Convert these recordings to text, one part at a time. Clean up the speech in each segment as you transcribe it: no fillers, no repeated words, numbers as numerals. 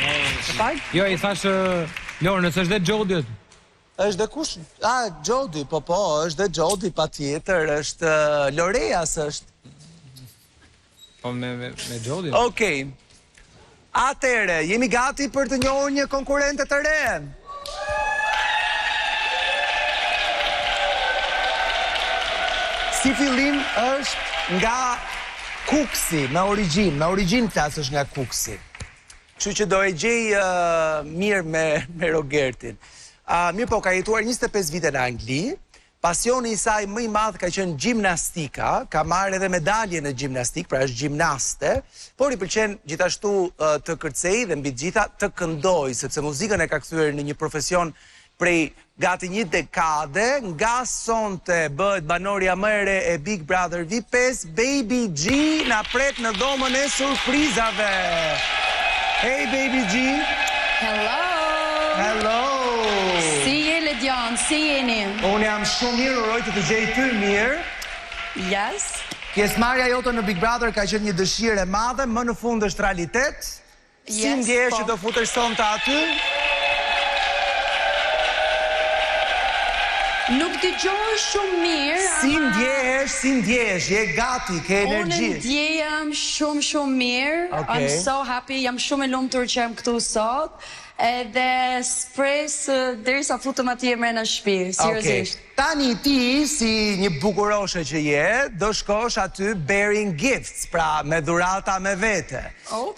Lorës. Jo, i thash Lorë, nëse është dhe Gjodi. Është dhe kush? Gjodi, po, është dhe Gjodi, pa tjetër, është Loreas është. Po, me Gjodi. Okej. Atere, jemi gati për të njohur një konkurente të re. Si fillim është nga Kuksi, me origin flasë është nga Kuksi. Kështu që do e gjej mirë me Rogertin. Mirë po, ka jetuar 25 vite në Angli, pasioni i saj më i madh ka qenë gjimnastika, ka marrë edhe medalje në gjimnastik, pra është gjimnaste, por i pëlqen gjithashtu të kërcej dhe mbi gjitha të këndoj, sepse muzikën e ka kthyer në një profesion prej gati një dekade, nga sonte bëhet banorja më e re e Big Brother VIP5, Baby G na pret në dhomën e surprizave. Hey Baby G. Hello. Si je Ledion, si jeni? Unë jam shumë mirë, uroj të gjej ty mirë. Yes. Pjesëmarrja jote në Big Brother ka qenë një dëshirë e madhe, më në fund është realitet. Si ndjehesh që të futesh sonte aty? Nuk dëgjoj shumë mirë. Si ndjehesh, je gati, ke energji. Unë ndjehem shumë mirë. I'm so happy, jam shumë e lumtur që jam këtu sot. Edhe spres derisa futem atje mrena shtëpi, seriozisht. Tani ti, si një bukuroshe që je, do shkosh aty bearing gifts, pra me dhurata me vete.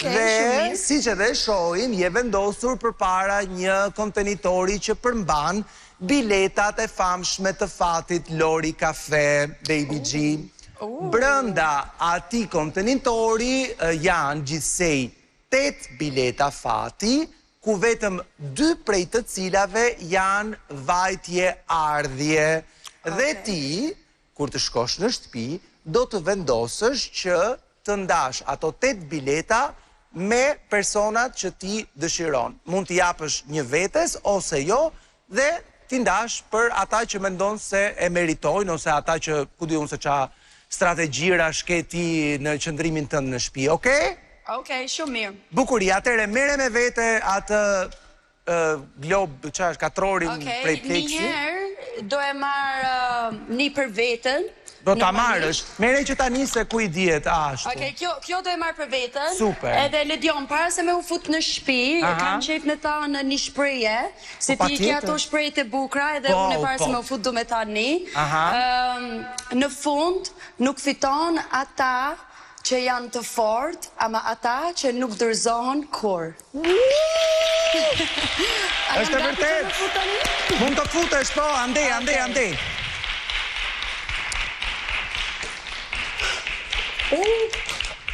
Dhe, si që dhe shohim, je vendosur përpara një kontenitori që përmban biletat e famshme të fatit Lori Cafe, Baby G. Brënda ati kontenitori janë gjithsej 8 bileta fati, ku vetëm 2 prej të cilave janë vajtje ardhje. Dhe ti, kur të shkosh në shtëpi, do të vendosësh që të ndash ato 8 bileta me personat që ti dëshiron. Mund t'i japësh një vetes, ose jo, dhe t'i ndash për ata që mendon se e meritojnë, ose ata që, ku di unë se qa strategjira shketi në qëndrimin tënë në shtëpi, okej? Okej, shumë mirë. Bukuria, atere mere me vete atë glob, që është katrorin prej pleksi? Njëherë do e marë një për vetën. Do t'a marrësh, mere që ta njëse ku i djetë ashtu. Okej, kjo do e marë për vetën. Super. Edhe Ledion, para se me u fut në shtëpi, kam qef në ta në një shpreje, se ti ke ato shprejt e bukra, edhe unë e para se me u fut du me ta një. Në fund, nuk fiton ata që janë të fort, ama ata që nuk dërzohen kur. Është e vërtet? Mund të futesh, po, ande.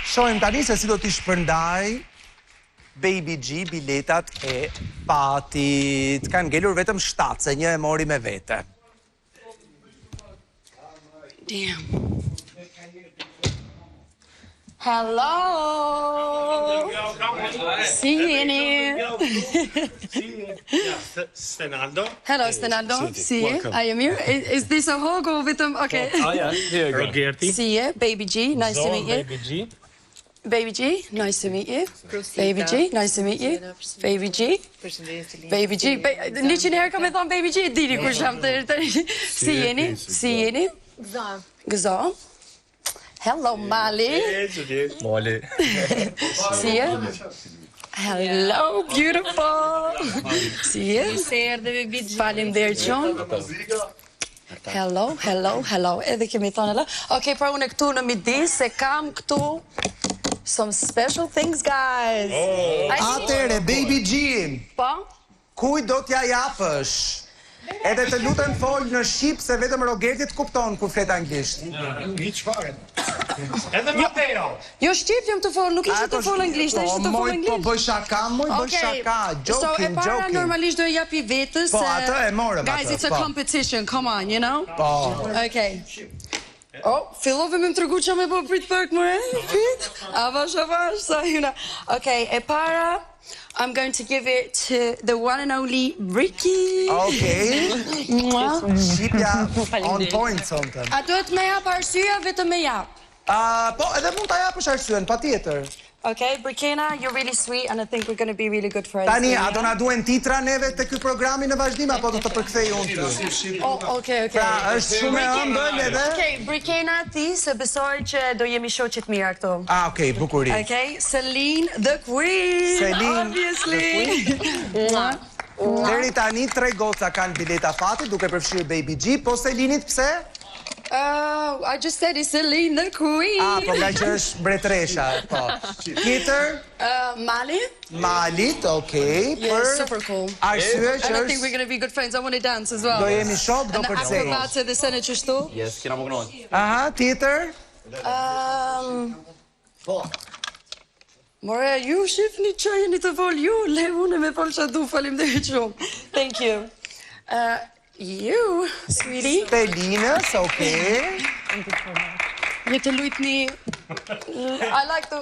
Shohim tani se si do t'i shpërndaj Baby G biletat e patit. Ka ngelur vetëm 7, se një e mori me vete. Damn. Hello! Si jeni? Stenaldo. Hello, Stenaldo. Si je? A je mirë? Is this a hug or vetëm? Okay. Here you go. Rogerti. Si je? Baby G, nice to meet you. Baby G. Baby G, nice to meet you. Baby G, nice to meet you. Baby G. Baby G. 100 herë kam e thonë Baby G, dini kur sham të Si jeni? Si jeni? Gëzo. Hello, Mali. Mali. Si je? Hello, beautiful. Si je? Faleminderit shumë. Hello. Edhe kemi thonë hello. Okej, pra unë këtu në midis se kam këtu some special things, guys. Atere, Baby G. Po? Kuj do t'ja japësh? Edhe të lutem fol në shqip se vetëm Rogertit kupton kur flet anglisht. Edhe Mateo. Jo shqip jam të fol, nuk ishte të fol anglisht, ishte të fol anglisht. Po bëj shaka, joking. So e para normalisht do japi vetës. Po, atë e morëm atë. Guys, it's a competition, come on, you know? Po. Okay. Fillove me më tregu që me po prit pak më prit. Avash, sa juna. Okay, e para, I'm going to give it to the one and only Ricky. Okay. Shqipja on point something. A duhet me jap arsyeja vetëm me jap? Po, edhe mund ta japësh arsyen, patjetër. Okay, Brikena, you're really sweet and I think we're going to be really good friends. Tani, a do na duen titra neve të ky programi në vazhdim, apo do të përkthej unë ty? Okay. Pra, është shumë e ëmbël edhe? Okay, Brikena, ti se besoj që do jemi shoqet mira këtu. Okay, bukuri. Okay, Celine the Queen. Celine obviously. Deri tani 3 goca kanë bileta fatit, duke përfshirë Baby G, po Celinit pse? I just said it's Celine the Queen. Po nga që është mbretresha, po. Tjetër? Malit, okay. Yeah, super cool. Arsye që and I think we're going to be good friends. I want to dance as well. Do jemi shok, do përcej. And akrobatë dhe sene qështu. Yes, kena më gënojnë. Aha, tjetër? More, ju shifni që jeni të vol ju, le unë me fol që du, falim dhe shumë. Thank you. You, sweetie. Pelinës, okay. Një të lujtni... I like to...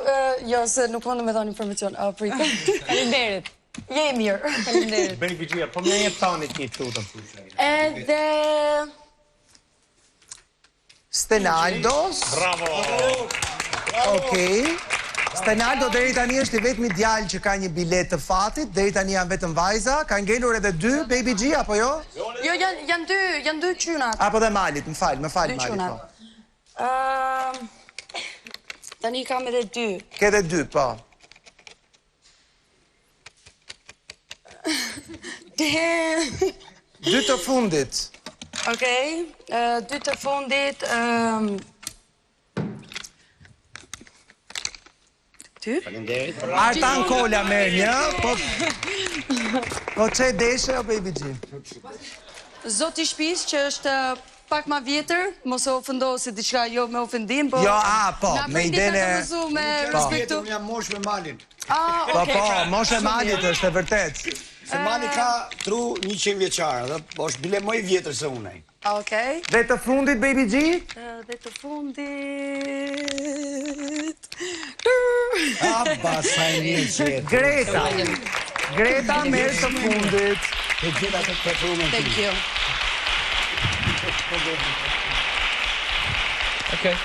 Jo, se nuk mëndë me dhanë informacion. Prita. Faleminderit. Je mirë. Faleminderit. Baby G, po më një tani ti këtu të fushë. Edhe... Stenaldos. Bravo! Okay. Stenaldo deri tani është i vetmi djalë që ka një bilet të fatit, deri tani janë vetëm vajza, ka ngelur edhe 2 Baby G, apo jo? Jo, janë 2 qynat. Apo dhe Malit, më fal Malit. 2 qynat. Tani kam edhe 2. Ke edhe 2, po. Damn! 2 të fundit. Okej, 2 të fundit... Ty? Artan Kola merr një, po çe deshe o Baby G? Zoti shtëpisë që është pak ma vjetër, mos e ofendohu si diçka jo me ofendim, po... Jo, po, me idenë... me respektu. Unë jam mosh me Malin. Okay. Po, mosh e Malit është e vërtet. Se Mali ka tru 100 vjeçar, dhe është bile më i vjetër se unë. Okej. Dhe të fundit, Baby G? Dhe të fundit... Sa e një qetë. Greta merr të fundit. E gjitha të përfrume. Thank you. Okay.